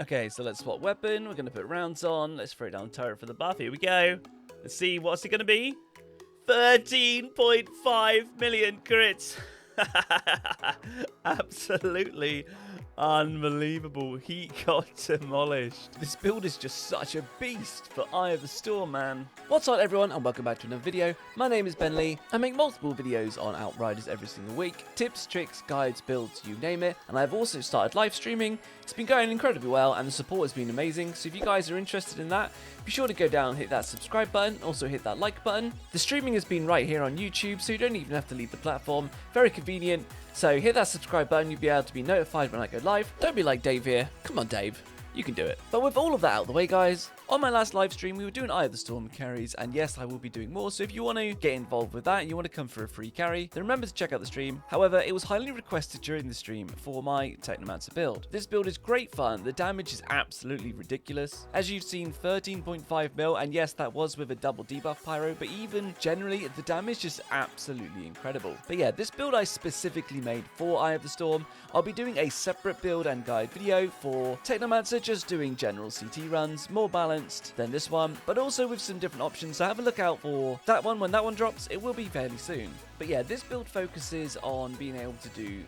Okay, so let's swap weapon. We're going to put rounds on. Let's throw down turret for the buff. Here we go. Let's see, what's it going to be? 13.5 million crits. Absolutely unbelievable. He got demolished. This build is just such a beast for Eye of the Storm, man. What's up everyone, and welcome back to another video. My name is Ben Lee. I make multiple videos on Outriders every single week. Tips, tricks, guides, builds, you name it. And I've also started live streaming. It's been going incredibly well and the support has been amazing. So if you guys are interested in that, be sure to go down and hit that subscribe button. Also hit that like button. The streaming has been right here on YouTube, so you don't even have to leave the platform. Very convenient. So hit that subscribe button, you'll be able to be notified when I go live. Don't be like Dave here. Come on, Dave. You can do it. But with all of that out of the way, guys, on my last live stream, we were doing Eye of the Storm carries, and yes, I will be doing more, so if you want to get involved with that and you want to come for a free carry, then remember to check out the stream. However, it was highly requested during the stream for my Technomancer build. This build is great fun, the damage is absolutely ridiculous. As you've seen, 13.5 mil, and yes, that was with a double debuff pyro, but even generally, the damage is absolutely incredible. But yeah, this build I specifically made for Eye of the Storm. I'll be doing a separate build and guide video for Technomancer, just doing general CT runs, more balanced than this one, but also with some different options, so have a look out for that one when that one drops. It will be fairly soon. But yeah, this build focuses on being able to do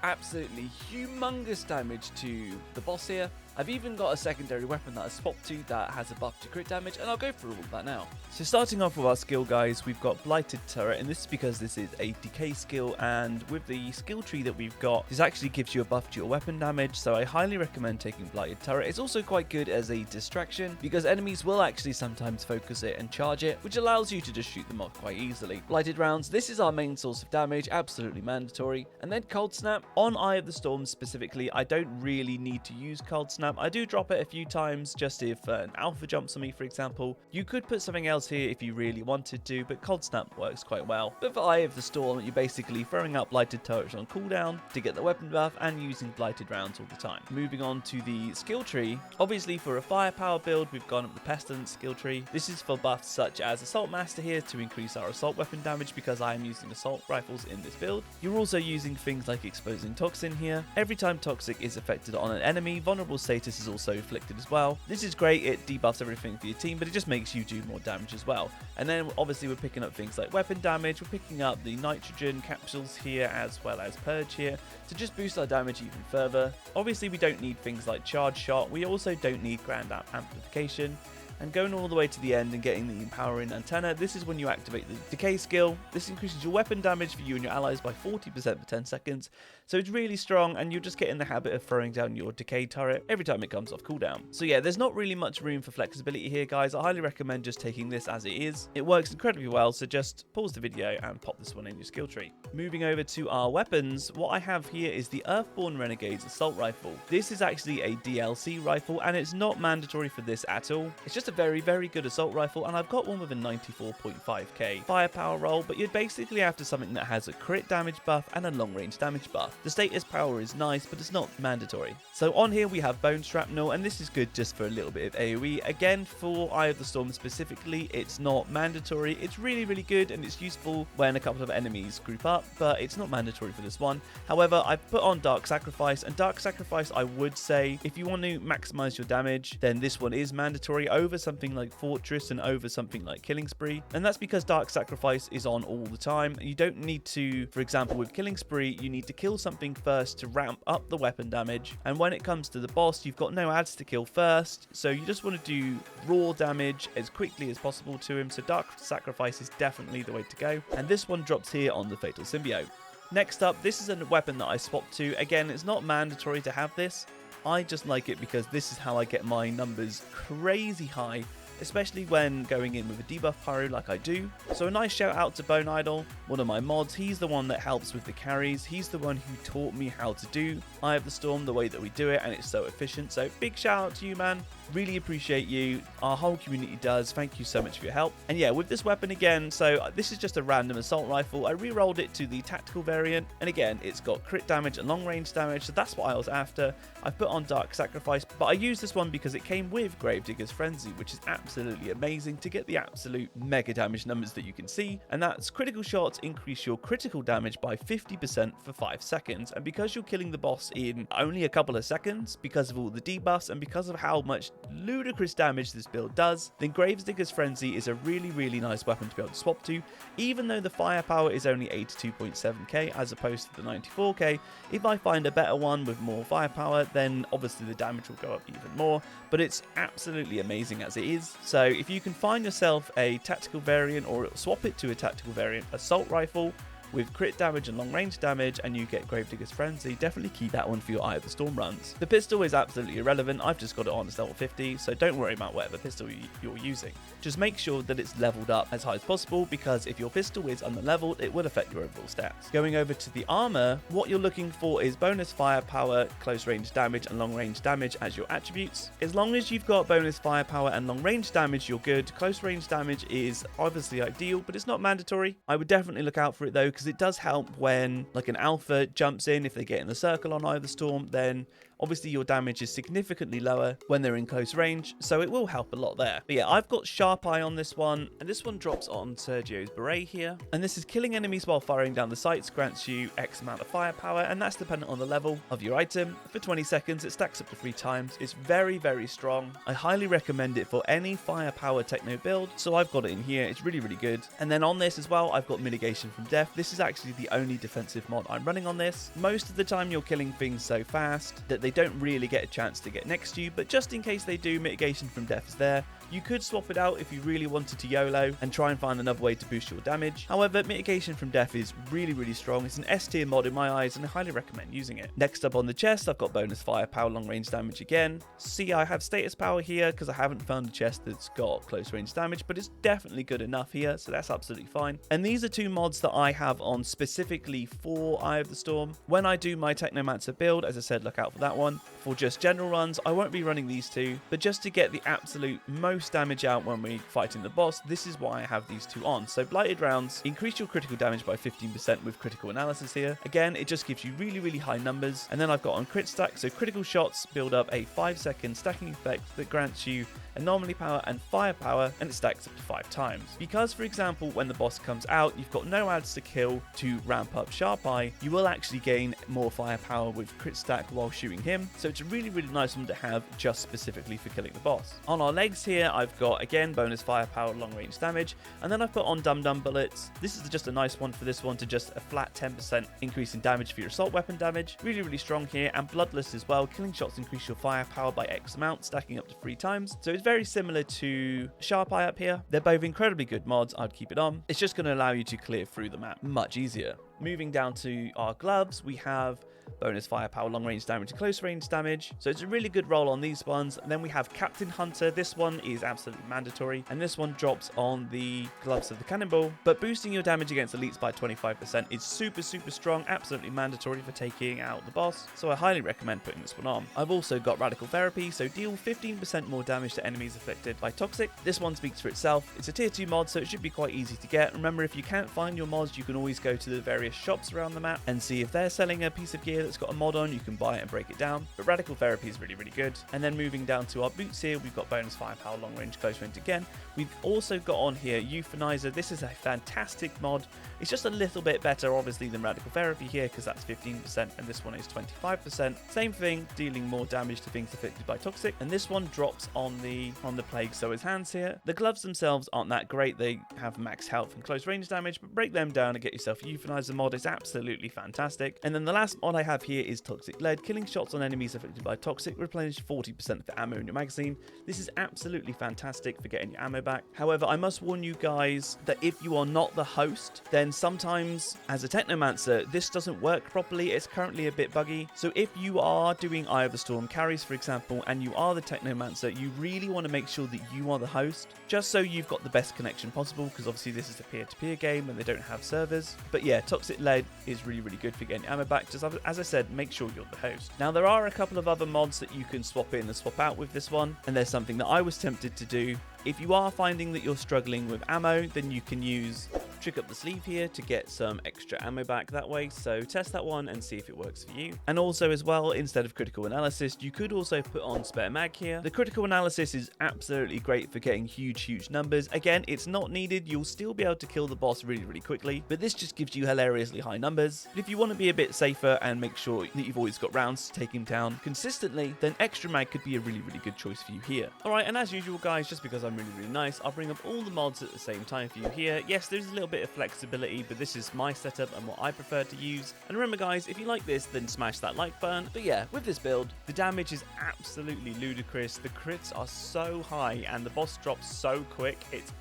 absolutely humongous damage to the boss here. I've even got a secondary weapon that I swapped to that has a buff to crit damage, and I'll go through all of that now. So starting off with our skill, guys, we've got blighted turret, and this is because this is a decay skill, and with the skill tree that we've got, this actually gives you a buff to your weapon damage, so I highly recommend taking blighted turret. It's also quite good as a distraction because enemies will actually sometimes focus it and charge it, which allows you to just shoot them off quite easily. Blighted rounds, this is our main source of damage, absolutely mandatory. And then cold snap. On Eye of the Storm specifically, I don't really need to use cold snap. I do drop it a few times just if an alpha jumps on me, for example. You could put something else here if you really wanted to, but cold snap works quite well. But for Eye of the Storm, you're basically throwing up blighted turrets on cooldown to get the weapon buff and using blighted rounds all the time. Moving on to the skill tree, obviously for a firepower build, we've gone up the pestilence skill tree. This is for buffs such as Assault Master here to increase our assault weapon damage because I am using assault rifles in this build. You're also using things like exposing toxin here. Every time toxic is affected on an enemy, vulnerable status is also inflicted as well. This is great, it debuffs everything for your team, but it just makes you do more damage as well. And then obviously we're picking up things like weapon damage, we're picking up the nitrogen capsules here as well as purge here to just boost our damage even further. Obviously we don't need things like charge shot, we also don't need grand amplification. And going all the way to the end and getting the empowering antenna, this is when you activate the decay skill. This increases your weapon damage for you and your allies by 40% for 10 seconds. So it's really strong, and you'll just get in the habit of throwing down your decay turret every time it comes off cooldown. So yeah, there's not really much room for flexibility here, guys. I highly recommend just taking this as it is. It works incredibly well, so just pause the video and pop this one in your skill tree. Moving over to our weapons, what I have here is the Earthborn Renegade's assault rifle. This is actually a DLC rifle, and it's not mandatory for this at all. It's just a very, very good assault rifle, and I've got one with a 94.5k firepower roll, but you're basically after something that has a crit damage buff and a long range damage buff. The status power is nice, but it's not mandatory. So on here we have bone shrapnel, and this is good just for a little bit of AoE. Again, for Eye of the Storm specifically, it's not mandatory. It's really, really good, and it's useful when a couple of enemies group up, but it's not mandatory for this one. However, I've put on Dark Sacrifice, and Dark Sacrifice, I would say, if you want to maximize your damage, then this one is mandatory over something like Fortress and over something like Killing Spree. And that's because Dark Sacrifice is on all the time. You don't need to, for example, with Killing Spree, you need to kill something first to ramp up the weapon damage. And when it comes to the boss, you've got no ads to kill first. So you just want to do raw damage as quickly as possible to him. So Dark Sacrifice is definitely the way to go. And this one drops here on the Fatal Symbiote. Next up, this is a weapon that I swapped to. Again, it's not mandatory to have this. I just like it because this is how I get my numbers crazy high, especially when going in with a debuff pyro like I do. So a nice shout out to Bone Idol, one of my mods. He's the one that helps with the carries. He's the one who taught me how to do Eye of the Storm the way that we do it, and it's so efficient. So big shout out to you, man. Really appreciate you. Our whole community does. Thank you so much for your help. And yeah, with this weapon again, so this is just a random assault rifle. I re-rolled it to the tactical variant, and again, it's got crit damage and long range damage, so that's what I was after. I've put on Dark Sacrifice, but I used this one because it came with Gravedigger's Frenzy, which is absolutely absolutely amazing to get the absolute mega damage numbers that you can see, and that's critical shots increase your critical damage by 50% for 5 seconds, and because you're killing the boss in only a couple of seconds, because of all the debuffs and because of how much ludicrous damage this build does, then Gravesdigger's Frenzy is a really nice weapon to be able to swap to. Even though the firepower is only 82.7k as opposed to the 94k, if I find a better one with more firepower, then obviously the damage will go up even more, but it's absolutely amazing as it is. So if you can find yourself a tactical variant or swap it to a tactical variant assault rifle with crit damage and long range damage, and you get Gravedigger's Frenzy, definitely keep that one for your Eye of the Storm runs. The pistol is absolutely irrelevant. I've just got it on as level 50, so don't worry about whatever pistol you're using. Just make sure that it's leveled up as high as possible, because if your pistol is underleveled, it will affect your overall stats. Going over to the armor, what you're looking for is bonus firepower, close range damage, and long range damage as your attributes. As long as you've got bonus firepower and long range damage, you're good. Close range damage is obviously ideal, but it's not mandatory. I would definitely look out for it though, because it does help when like an alpha jumps in. If they get in the circle on Eye of the Storm, then obviously your damage is significantly lower when they're in close range, so it will help a lot there. But yeah, I've got Sharp Eye on this one, and this one drops on Sergio's Beret here, and this is killing enemies while firing down the sights grants you X amount of firepower, and that's dependent on the level of your item. For 20 seconds, it stacks up to 3 times. It's very strong. I highly recommend it for any firepower techno build, so I've got it in here. It's really good. And then on this as well, I've got Mitigation from Death. This is actually the only defensive mod I'm running on this. Most of the time you're killing things so fast that they don't really get a chance to get next to you, but just in case they do, Mitigation from Death is there. You could swap it out if you really wanted to YOLO and try and find another way to boost your damage. However, Mitigation from Death is really strong. It's an S tier mod in my eyes, and I highly recommend using it. Next up on the chest, I've got bonus firepower, long range damage again. See, I have status power here because I haven't found a chest that's got close range damage, but it's definitely good enough here, so that's absolutely fine. And these are 2 mods that I have on specifically for Eye of the Storm. When I do my Technomancer build, as I said, look out for that one. For just general runs, I won't be running these 2, but just to get the absolute most damage out when we're fighting the boss, this is why I have these 2 on. So blighted rounds increase your critical damage by 15% with critical analysis here. Again, it just gives you really high numbers. And then I've got on crit stack, so critical shots build up a 5-second stacking effect that grants you anomaly power and firepower, and it stacks up to 5 times. Because, for example, when the boss comes out, you've got no ads to kill to ramp up Sharp Eye, you will actually gain more firepower with crit stack while shooting him. So it's a really nice one to have just specifically for killing the boss. On our legs here, I've got, again, bonus firepower, long range damage, and then I've put on Dum Dum bullets. This is just a nice one for this one, to just a flat 10% increase in damage for your assault weapon damage. Really strong here, and Bloodless as well. Killing shots increase your firepower by X amount, stacking up to 3 times. So it's very similar to Sharp Eye up here. They're both incredibly good mods. I'd keep it on. It's just going to allow you to clear through the map much easier. Moving down to our gloves, we have bonus firepower, long range damage, close range damage. So it's a really good roll on these ones. And then we have Captain Hunter. This one is absolutely mandatory, and this one drops on the gloves of the cannonball, but boosting your damage against elites by 25% is super strong, absolutely mandatory for taking out the boss, so I highly recommend putting this one on. I've also got Radical Therapy, so deal 15% more damage to enemies afflicted by toxic. This one speaks for itself. It's a tier 2 mod, so it should be quite easy to get. Remember, if you can't find your mods, you can always go to the various shops around the map and see if they're selling a piece of gear that's got a mod on. You can buy it and break it down, but Radical Therapy is really good. And then moving down to our boots here, we've got bonus firepower, long range, close range again. We've also got on here Euthaniser. This is a fantastic mod. It's just a little bit better obviously than Radical Therapy here, because that's 15% and this one is 25%. Same thing, dealing more damage to things afflicted by toxic, and this one drops on the plague, so his hands here. The gloves themselves aren't that great. They have max health and close range damage, but break them down and get yourself a Euthaniser mod. It's absolutely fantastic. And then the last mod I have here is Toxic Lead. Killing shots on enemies afflicted by toxic replenish 40% of the ammo in your magazine. This is absolutely fantastic for getting your ammo back. However, I must warn you guys that if you are not the host, then sometimes as a Technomancer, this doesn't work properly. It's currently a bit buggy. So if you are doing Eye of the Storm carries, for example, and you are the Technomancer, you really want to make sure that you are the host, just so you've got the best connection possible, because obviously this is a peer-to-peer game and they don't have servers. But yeah, Toxic Lead is really good for getting ammo back. Just as I said, make sure you're the host. Now, there are a couple of other mods that you can swap in and swap out with this one, and there's something that I was tempted to do. If you are finding that you're struggling with ammo, then you can use trick up the sleeve here to get some extra ammo back that way, so test that one and see if it works for you. And also as well, instead of critical analysis, you could also put on spare mag here. The critical analysis is absolutely great for getting huge numbers. Again, it's not needed, you'll still be able to kill the boss really quickly, but this just gives you hilariously high numbers. But if you want to be a bit safer and make sure that you've always got rounds to take him down consistently, then extra mag could be a really good choice for you here. Alright, and as usual guys, just because I'm really nice, I'll bring up all the mods at the same time for you here. Yes, there's a little bit of flexibility, but this is my setup and what I prefer to use. And remember guys, if you like this, then smash that like button. But yeah, with this build, the damage is absolutely ludicrous. The crits are so high and the boss drops so quick. It's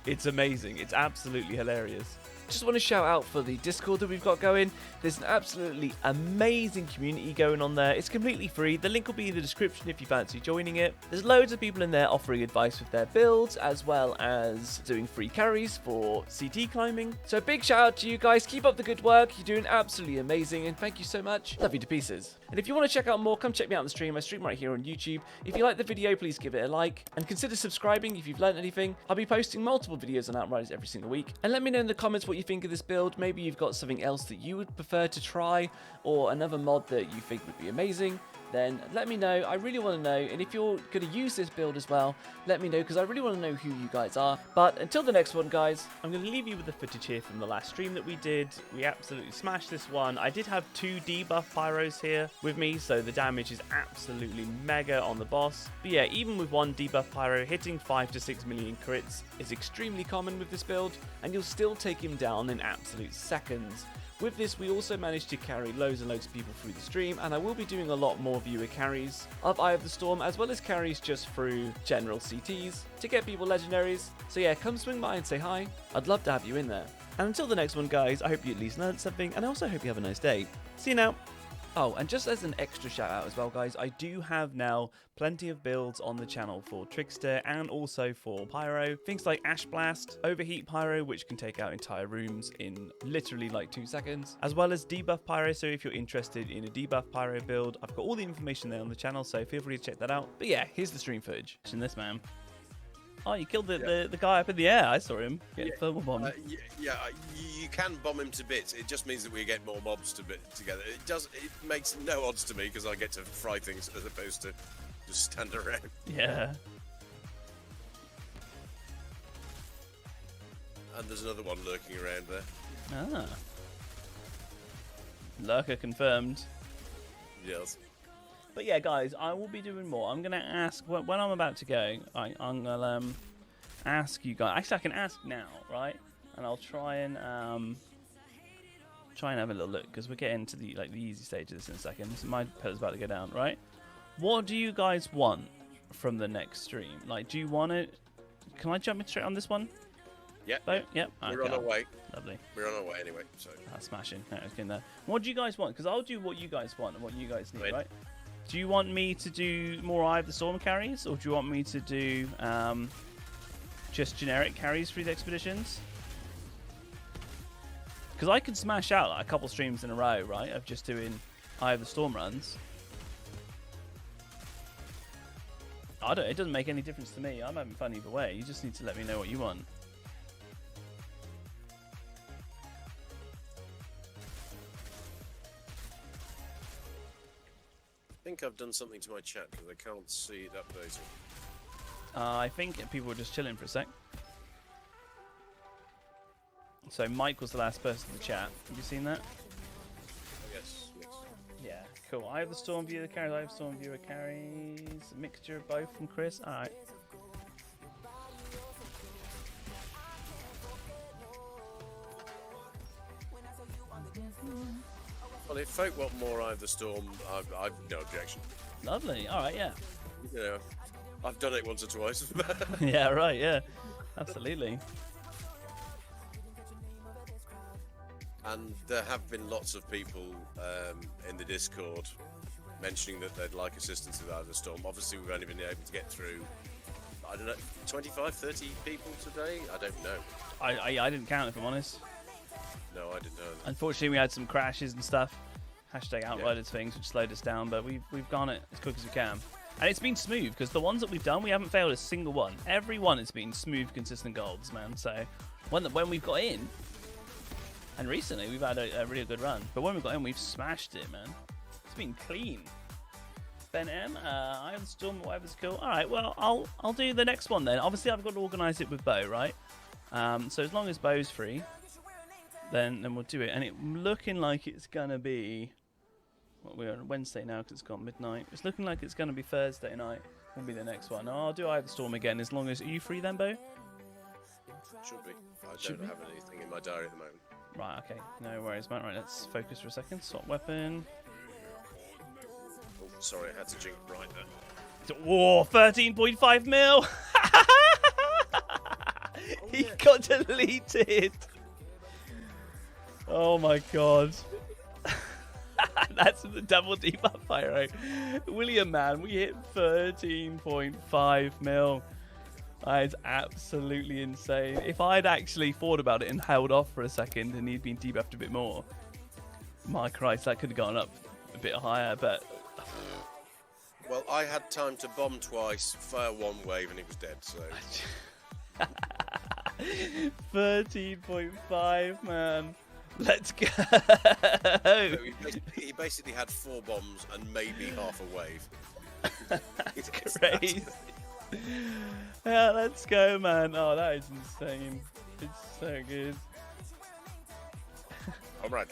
it's amazing. It's absolutely hilarious. Just want to shout out for the Discord that we've got going. There's an absolutely amazing community going on there. It's completely free. The link will be in the description if you fancy joining it. There's loads of people in there offering advice with their builds, as well as doing free carries for CT climbing. So big shout out to you guys. Keep up the good work. You're doing absolutely amazing, and thank you so much. Love you to pieces. And if you want to check out more, come check me out on the stream. I stream right here on YouTube. If you like the video, please give it a like, and consider subscribing if you've learned anything. I'll be posting multiple videos on Outriders every single week. And let me know in the comments what you think of this build. Maybe you've got something else that you would prefer to try, or another mod that you think would be amazing. Then let me know. I really want to know. And if you're going to use this build as well, let me know, because I really want to know who you guys are. But until the next one, guys, I'm going to leave you with the footage here from the last stream that we did. We absolutely smashed this one. I did have 2 debuff pyros here with me, so the damage is absolutely mega on the boss. But yeah, even with 1 debuff pyro, hitting 5 to 6 million crits is extremely common with this build, and you'll still take him down in absolute seconds. With this, we also managed to carry loads and loads of people through the stream, and I will be doing a lot more viewer carries of Eye of the Storm, as well as carries just through general CTs to get people legendaries. So yeah, come swing by and say hi. I'd love to have you in there. And until the next one, guys, I hope you at least learned something, and I also hope you have a nice day. See you now. Oh, and just as an extra shout out as well, guys, I do have now plenty of builds on the channel for Trickster and also for Pyro. Things like Ash Blast, Overheat Pyro, which can take out entire rooms in literally like 2 seconds, as well as Debuff Pyro. So if you're interested in a Debuff Pyro build, I've got all the information there on the channel, so feel free to check that out. But yeah, here's the stream footage. In this, man. Oh, you killed the guy up in the air. I saw him get thermal bombed. You can bomb him to bits. It just means that we get more mobs together. It makes no odds to me, because I get to fry things as opposed to just stand around. Yeah. And there's another one lurking around there. Ah. Lurker confirmed. Yes. But yeah, guys, I will be doing more. I'm going to ask, when I'm about to go, I'm going to ask you guys. Actually, I can ask now, right? And I'll try and have a little look, because we're getting to the easy stage of this in a second. So my pillar's about to go down, right? What do you guys want from the next stream? Like, do you want it? Can I jump in straight on this one? Yep. Yep. We're on our way. Lovely. We're on our way anyway, so. Smashing. No, it's getting there. What do you guys want? Because I'll do what you guys want and what you guys need, right? Do you want me to do more Eye of the Storm carries, or do you want me to do just generic carries through the expeditions? Because I can smash out like a couple streams in a row, right, of just doing Eye of the Storm runs. It doesn't make any difference to me. I'm having fun either way. You just need to let me know what you want. I think I've done something to my chat, because I can't see it updating. I think people were just chilling for a sec. So Mike was the last person in the chat. Have you seen that? Yes. Yeah, cool. I have the Storm Viewer carries. I have Storm Viewer carries. A mixture of both from Chris. All right. Well, if folk want more Eye of the Storm, I've no objection. Lovely. All right, yeah. You know, I've done it once or twice. Yeah, right, yeah. Absolutely. And there have been lots of people in the Discord mentioning that they'd like assistance with Eye of the Storm. Obviously, we've only been able to get through, I don't know, 25, 30 people today? I don't know. I didn't count, if I'm honest. No, I didn't know. Unfortunately, we had some crashes and stuff. Hashtag Outriders things, which slowed us down, but we've gone it as quick as we can. And it's been smooth, because the ones that we've done, we haven't failed a single one. Every one has been smooth, consistent golds, man. So when we've got in, and recently we've had a really good run, but when we got in, we've smashed it, man. It's been clean. Ben M, I have the storm, whatever's cool. All right, well, I'll do the next one then. Obviously, I've got to organise it with Bo, right? So as long as Bo's free, then we'll do it. And it's looking like it's gonna be. Well, we're on Wednesday now because it's gone midnight. It's looking like it's gonna be Thursday night. Will be the next one. I'll do I Have the Storm again. As long as, are you free then, Bo? Should be. I don't have anything in my diary at the moment. Right. Okay. No worries, man. Right. Let's focus for a second. Swap weapon. Oh, sorry, I had to jink right there. Whoa, 13.5 mil. He got deleted. Oh my god. That's the double debuff pyro. William, man, we hit 13.5 mil. That is absolutely insane. If I'd actually thought about it and held off for a second and he'd been debuffed a bit more, my Christ, that could have gone up a bit higher, but... Well, I had time to bomb twice, fire one wave, and it was dead, so... 13.5, man. Let's go. So he basically had 4 bombs and maybe half a wave. That's crazy. Yeah, let's go, man. Oh, that is insane. It's so good. All right.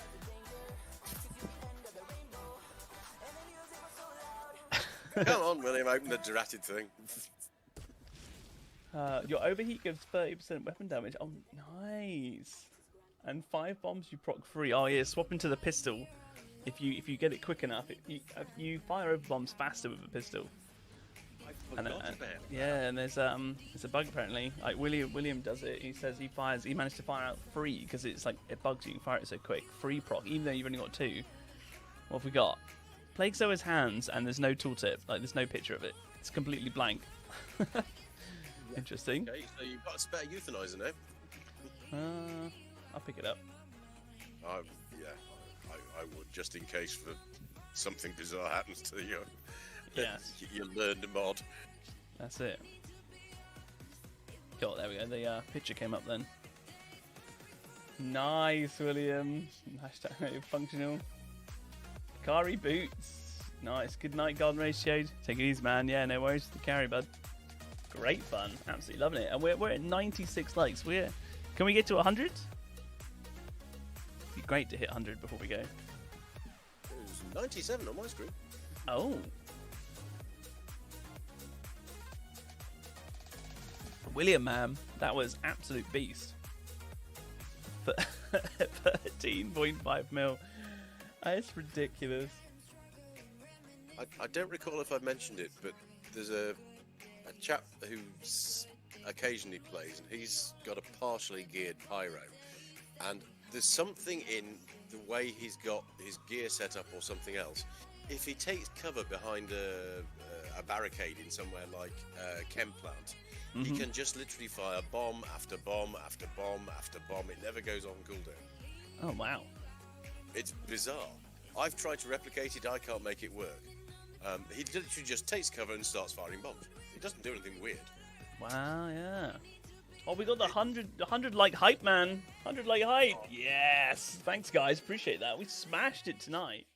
Come on, William, open the dratted thing. Your overheat gives 30% weapon damage. Oh, nice. And 5 bombs you proc free. Oh yeah, swap into the pistol. If you get it quick enough, you fire over bombs faster with a pistol. I forgot about that. Yeah, and there's a bug apparently. Like William does it. He says he managed to fire out 3 because it's like it bugs you. You can fire it so quick. 3 proc, even though you've only got 2. What have we got? Plague Sower's hands, and there's no tooltip. Like there's no picture of it. It's completely blank. Interesting. Okay, so you've got a spare euthaniser now. I'll pick it up. Yeah, I would, just in case for something bizarre happens to you. Yeah. You learned a mod. That's it. Cool, there we go. The picture came up then. Nice, William. Hashtag functional. Kari boots. Nice. Good night, golden ratio. Take it easy, man. Yeah, no worries. The carry, bud. Great fun. Absolutely loving it. And we're at 96 likes. Can we get to 100? It'd be great to hit 100 before we go. It was 97 on my screen. Oh. William, man, that was absolute beast. 13.5 mil. That's ridiculous. I don't recall if I've mentioned it, but there's a chap who occasionally plays, and he's got a partially geared pyro. And there's something in the way he's got his gear set up or something else. If he takes cover behind a barricade in somewhere like a chem plant, he can just literally fire bomb after bomb after bomb after bomb. It never goes on cooldown. Oh, wow. It's bizarre. I've tried to replicate it. I can't make it work. He literally just takes cover and starts firing bombs. He doesn't do anything weird. Wow, yeah. Oh, we got the 100 like hype, man. 100 like hype. Yes. Thanks, guys. Appreciate that. We smashed it tonight.